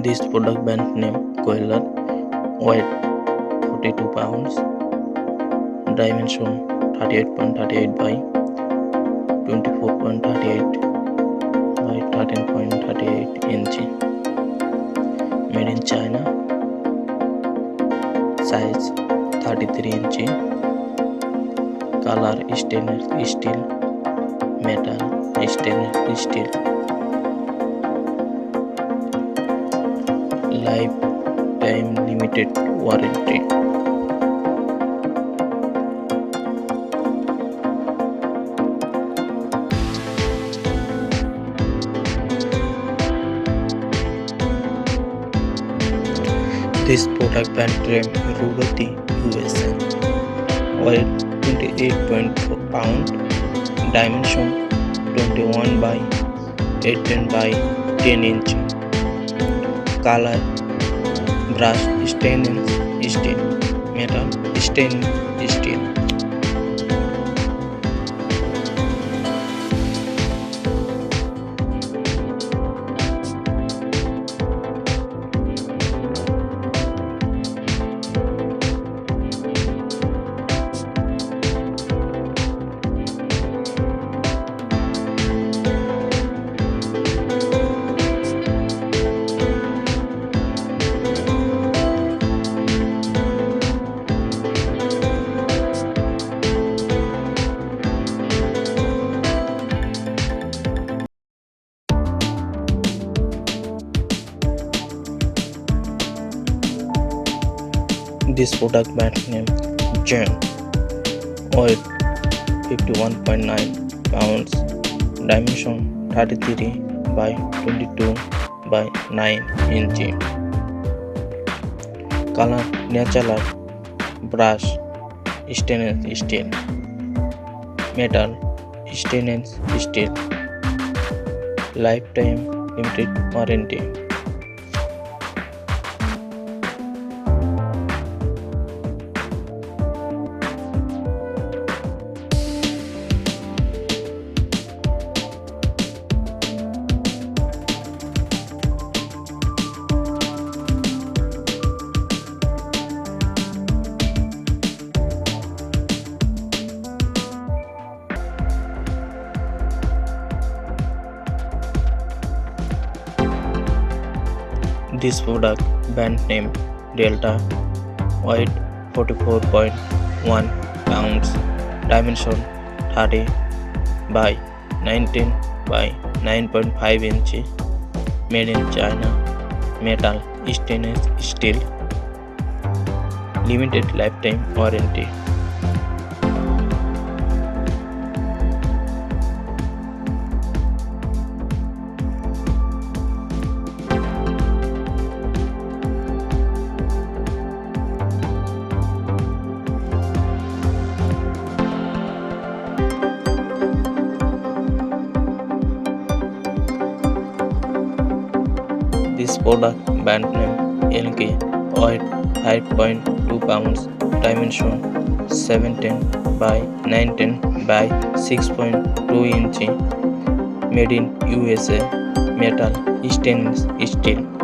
This product brand name Kohler, weight 42 pounds, dimension 38.38 by 24.38 by 13.38 inch, made in China, size 33 inch, color stainless steel, metal stainless steel, lifetime limited warranty. This product brand name Ruvati USA, weight 28.4 pound, dimension 21 by 18 by 10 inch, color brush stainless steel, metal stainless steel. This product brand name Zuhne, weight 51.9 pounds, dimension 33 by 22 by 9 inch, color natural brush stainless steel, metal stainless steel, lifetime limited warranty. This product brand name Delta, weight 44.1 pounds, dimension 30 by 19 by 9.5 inch, made in China, metal stainless steel, limited lifetime warranty. This product brand name Elkay, weight 5.2 pounds, dimension 17 by 19 by 6.2 inch, made in USA, metal stainless steel.